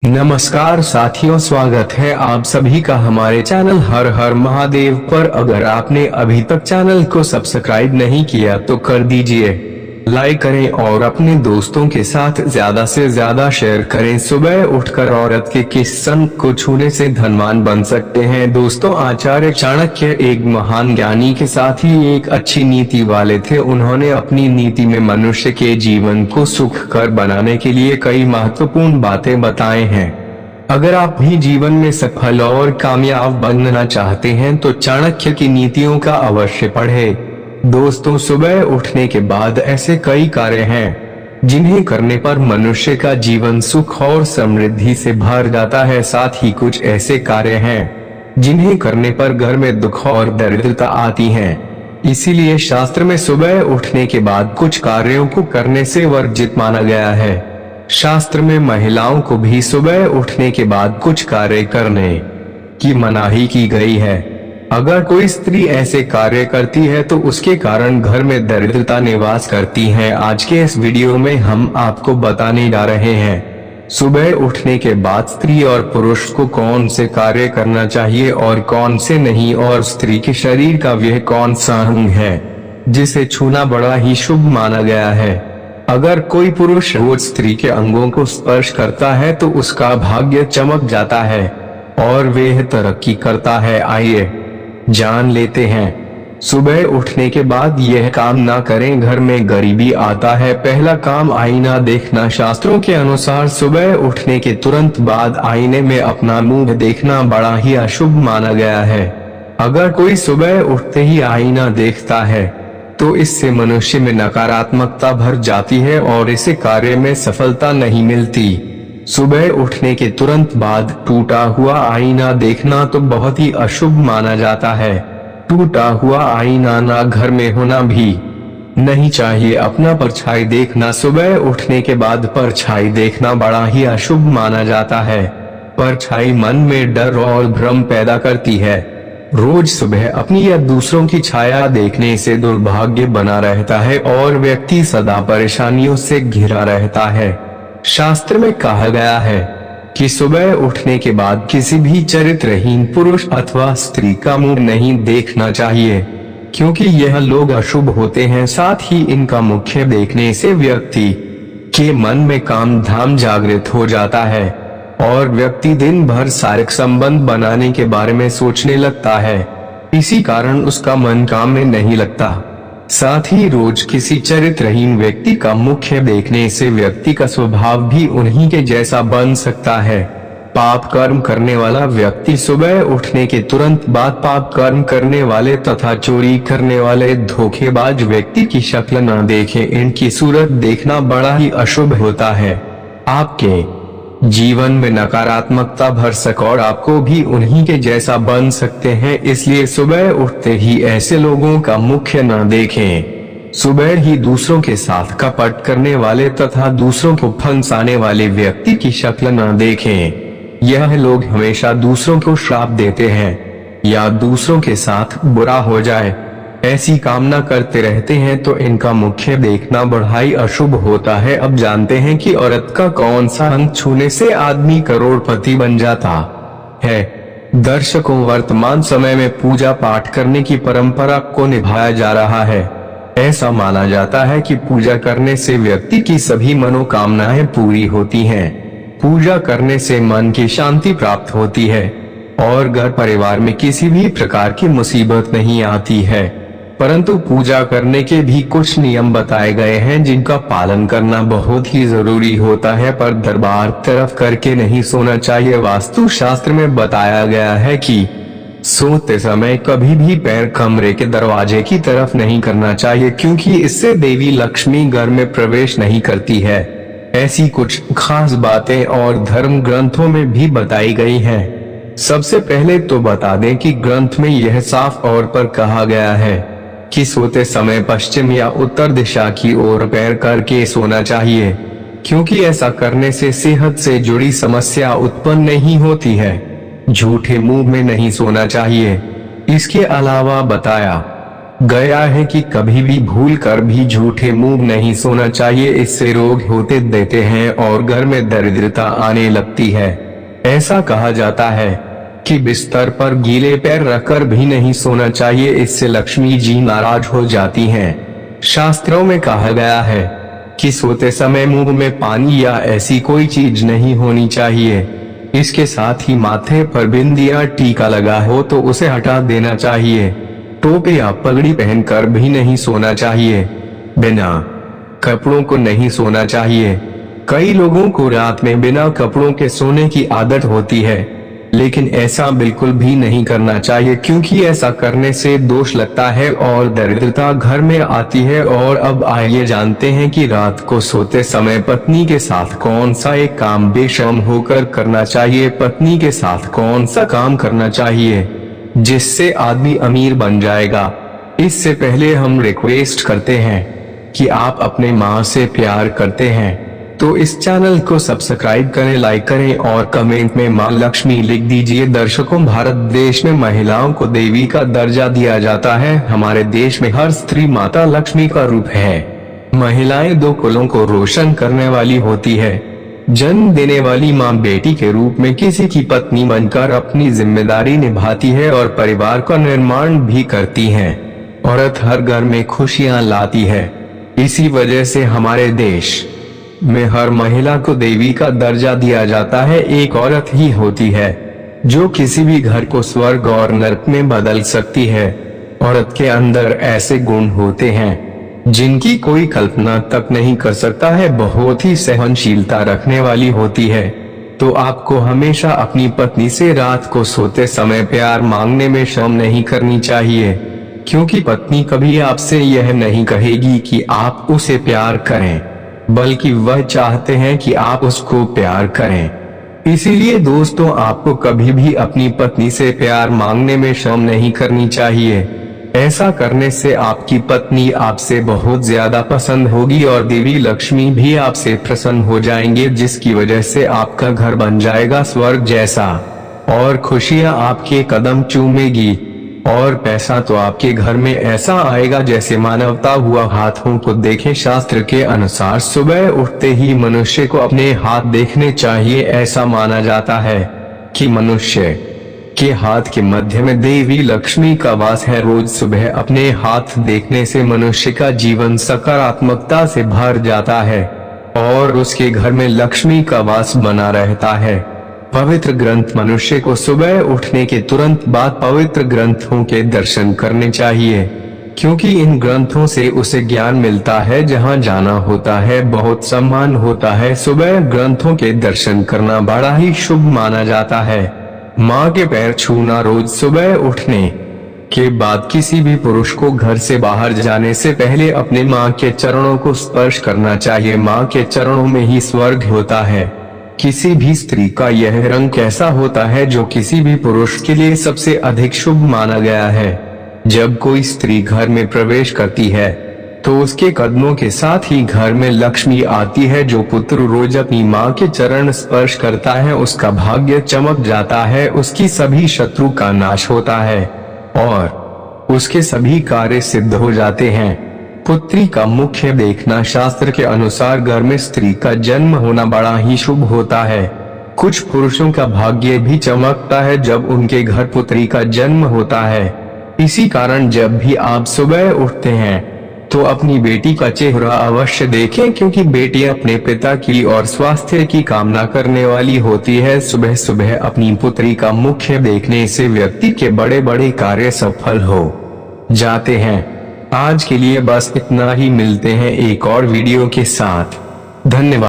नमस्कार साथियों, स्वागत है आप सभी का हमारे चैनल हर हर महादेव पर। अगर आपने अभी तक चैनल को सब्सक्राइब नहीं किया तो कर दीजिए, लाइक करें और अपने दोस्तों के साथ ज्यादा से ज्यादा शेयर करें। सुबह उठकर औरत के किस संग को छूने से धनवान बन सकते हैं। दोस्तों, आचार्य चाणक्य एक महान ज्ञानी के साथ ही एक अच्छी नीति वाले थे। उन्होंने अपनी नीति में मनुष्य के जीवन को सुखकर बनाने के लिए कई महत्वपूर्ण बातें बताए हैं। अगर आप भी जीवन में सफल और कामयाब बनना चाहते हैं तो चाणक्य की नीतियों का अवश्य पढ़ें। दोस्तों, सुबह उठने के बाद ऐसे कई कार्य हैं जिन्हें करने पर मनुष्य का जीवन सुख और समृद्धि से भर जाता है। साथ ही कुछ ऐसे कार्य हैं जिन्हें करने पर घर में दुख और दरिद्रता आती है। इसीलिए शास्त्र में सुबह उठने के बाद कुछ कार्यों को करने से वर्जित माना गया है। शास्त्र में महिलाओं को भी सुबह उठने के बाद कुछ कार्य करने की मनाही की गई है। अगर कोई स्त्री ऐसे कार्य करती है तो उसके कारण घर में दरिद्रता निवास करती है। आज के इस वीडियो में हम आपको बताने जा रहे हैं सुबह उठने के बाद स्त्री और पुरुष को कौन से कार्य करना चाहिए और कौन से नहीं, और स्त्री के शरीर का वह कौन सा अंग है जिसे छूना बड़ा ही शुभ माना गया है। अगर कोई पुरुष रोज स्त्री के अंगों को स्पर्श करता है तो उसका भाग्य चमक जाता है और वह तरक्की करता है। आइए जान लेते हैं। सुबह उठने के बाद यह काम ना करें, घर में गरीबी आता है। पहला काम, आईना देखना। शास्त्रों के अनुसार सुबह उठने के तुरंत बाद आईने में अपना मुंह देखना बड़ा ही अशुभ माना गया है। अगर कोई सुबह उठते ही आईना देखता है तो इससे मनुष्य में नकारात्मकता भर जाती है और इसे कार्य में सफलता नहीं मिलती। सुबह उठने के तुरंत बाद टूटा हुआ आईना देखना तो बहुत ही अशुभ माना जाता है। टूटा हुआ आईना ना घर में होना भी नहीं चाहिए। अपना परछाई देखना। सुबह उठने के बाद परछाई देखना बड़ा ही अशुभ माना जाता है। परछाई मन में डर और भ्रम पैदा करती है। रोज सुबह अपनी या दूसरों की छाया देखने से दुर्भाग्य बना रहता है और व्यक्ति सदा परेशानियों से घिरा रहता है। शास्त्र में कहा गया है कि सुबह उठने के बाद किसी भी चरित्रहीन पुरुष अथवा स्त्री का मुंह नहीं देखना चाहिए, क्योंकि यह लोग अशुभ होते हैं। साथ ही इनका मुख्य देखने से व्यक्ति के मन में काम धाम जागृत हो जाता है और व्यक्ति दिन भर शारीरिक संबंध बनाने के बारे में सोचने लगता है। इसी कारण उसका मन काम में नहीं लगता। साथ ही रोज किसी चरित्रहीन व्यक्ति का मुख्य देखने से व्यक्ति का स्वभाव भी उन्हीं के जैसा बन सकता है। पाप कर्म करने वाला व्यक्ति सुबह उठने के तुरंत बाद पाप कर्म करने वाले तथा चोरी करने वाले धोखेबाज व्यक्ति की शक्ल न देखे। इनकी सूरत देखना बड़ा ही अशुभ होता है। आपके जीवन में नकारात्मकता भर सके और आपको भी उन्हीं के जैसा बन सकते हैं। इसलिए सुबह उठते ही ऐसे लोगों का मुख्य न देखें। सुबह ही दूसरों के साथ कपट करने वाले तथा दूसरों को फंसाने वाले व्यक्ति की शक्ल न देखें। यह लोग हमेशा दूसरों को श्राप देते हैं या दूसरों के साथ बुरा हो जाए ऐसी कामना करते रहते हैं, तो इनका मुख्य देखना बड़ा ही अशुभ होता है। अब जानते हैं कि औरत का कौन सा अंग छूने से आदमी करोड़पति बन जाता है। दर्शकों, वर्तमान समय में पूजा पाठ करने की परंपरा को निभाया जा रहा है। ऐसा माना जाता है कि पूजा करने से व्यक्ति की सभी मनोकामनाएं पूरी होती हैं। पूजा करने से मन की शांति प्राप्त होती है और घर परिवार में किसी भी प्रकार की मुसीबत नहीं आती है। परंतु पूजा करने के भी कुछ नियम बताए गए हैं जिनका पालन करना बहुत ही जरूरी होता है, पर दरबार तरफ करके नहीं सोना चाहिए। वास्तु शास्त्र में बताया गया है कि सोते समय कभी भी पैर कमरे के दरवाजे की तरफ नहीं करना चाहिए, क्योंकि इससे देवी लक्ष्मी घर में प्रवेश नहीं करती है। ऐसी कुछ खास बातें और धर्म ग्रंथों में भी बताई गई हैं। सबसे पहले तो बता दें कि ग्रंथ में यह साफ तौर पर कहा गया है कि सोते समय पश्चिम या उत्तर दिशा की ओर पैर करके सोना चाहिए, क्योंकि ऐसा करने से सेहत से जुड़ी समस्या उत्पन्न नहीं होती है। झूठे मुंह में नहीं सोना चाहिए। इसके अलावा बताया गया है कि कभी भी भूल कर भी झूठे मुंह नहीं सोना चाहिए, इससे रोग होते देते हैं और घर में दरिद्रता आने लगती है। ऐसा कहा जाता है कि बिस्तर पर गीले पैर रखकर भी नहीं सोना चाहिए, इससे लक्ष्मी जी नाराज हो जाती हैं। शास्त्रों में कहा गया है कि सोते समय मुंह में पानी या ऐसी कोई चीज नहीं होनी चाहिए। इसके साथ ही माथे पर बिंदी या टीका लगा हो तो उसे हटा देना चाहिए। टोपी या पगड़ी पहनकर भी नहीं सोना चाहिए। बिना कपड़ों को नहीं सोना चाहिए। कई लोगों को रात में बिना कपड़ों के सोने की आदत होती है, लेकिन ऐसा बिल्कुल भी नहीं करना चाहिए, क्योंकि ऐसा करने से दोष लगता है और दरिद्रता घर में आती है। और अब आइए जानते हैं कि रात को सोते समय पत्नी के साथ कौन सा एक काम बेशर्म होकर करना चाहिए। पत्नी के साथ कौन सा काम करना चाहिए जिससे आदमी अमीर बन जाएगा। इससे पहले हम रिक्वेस्ट करते हैं कि आप अपने माँ से प्यार करते हैं तो इस चैनल को सब्सक्राइब करें, लाइक करें और कमेंट में माँ लक्ष्मी लिख दीजिए। दर्शकों, भारत देश में महिलाओं को देवी का दर्जा दिया जाता है। हमारे देश में हर स्त्री माता लक्ष्मी का रूप है। महिलाएं दो कुलों को रोशन करने वाली होती है। जन्म देने वाली माँ बेटी के रूप में किसी की पत्नी बनकर अपनी जिम्मेदारी निभाती है और परिवार का निर्माण भी करती है। औरत हर घर में खुशियाँ लाती है। इसी वजह से हमारे देश में हर महिला को देवी का दर्जा दिया जाता है। एक औरत ही होती है जो किसी भी घर को स्वर्ग और नरक में बदल सकती है। औरत के अंदर ऐसे गुण होते हैं जिनकी कोई कल्पना तक नहीं कर सकता है। बहुत ही सहनशीलता रखने वाली होती है। तो आपको हमेशा अपनी पत्नी से रात को सोते समय प्यार मांगने में शर्म नहीं करनी चाहिए, क्योंकि पत्नी कभी आपसे यह नहीं कहेगी कि आप उसे प्यार करें, बल्कि वह चाहते हैं कि आप उसको प्यार करें। इसीलिए दोस्तों, आपको कभी भी अपनी पत्नी से प्यार मांगने में शर्म नहीं करनी चाहिए। ऐसा करने से आपकी पत्नी आपसे बहुत ज्यादा पसंद होगी और देवी लक्ष्मी भी आपसे प्रसन्न हो जाएंगे, जिसकी वजह से आपका घर बन जाएगा स्वर्ग जैसा और खुशियां आपके कदम चूमेगी और पैसा तो आपके घर में ऐसा आएगा जैसे मानवता हुआ हाथों को देखे। शास्त्र के अनुसार सुबह उठते ही मनुष्य को अपने हाथ देखने चाहिए। ऐसा माना जाता है कि मनुष्य के हाथ के मध्य में देवी लक्ष्मी का वास है। रोज सुबह अपने हाथ देखने से मनुष्य का जीवन सकारात्मकता से भर जाता है और उसके घर में लक्ष्मी का वास बना रहता है। पवित्र ग्रंथ मनुष्य को सुबह उठने के तुरंत बाद पवित्र ग्रंथों के दर्शन करने चाहिए, क्योंकि इन ग्रंथों से उसे ज्ञान मिलता है। जहां जाना होता है बहुत सम्मान होता है। सुबह ग्रंथों के दर्शन करना बड़ा ही शुभ माना जाता है। माँ के पैर छूना रोज सुबह उठने के बाद किसी भी पुरुष को घर से बाहर जाने से पहले अपने माँ के चरणों को स्पर्श करना चाहिए। माँ के चरणों में ही स्वर्ग होता है। किसी भी स्त्री का यह रंग कैसा होता है जो किसी भी पुरुष के लिए सबसे अधिक शुभ माना गया है। जब कोई स्त्री घर में प्रवेश करती है तो उसके कदमों के साथ ही घर में लक्ष्मी आती है। जो पुत्र रोज अपनी माँ के चरण स्पर्श करता है उसका भाग्य चमक जाता है, उसकी सभी शत्रु का नाश होता है और उसके सभी कार्य सिद्ध हो जाते हैं। पुत्री का मुख्य देखना शास्त्र के अनुसार घर में स्त्री का जन्म होना बड़ा ही शुभ होता है। कुछ पुरुषों का भाग्य भी चमकता है जब उनके घर पुत्री का जन्म होता है। इसी कारण जब भी आप सुबह उठते हैं तो अपनी बेटी का चेहरा अवश्य देखें, क्योंकि बेटी अपने पिता की और स्वास्थ्य की कामना करने वाली होती है। सुबह सुबह अपनी पुत्री का मुख्य देखने से व्यक्ति के बड़े बड़े कार्य सफल हो जाते हैं। आज के लिए बस इतना ही। मिलते हैं एक और वीडियो के साथ। धन्यवाद।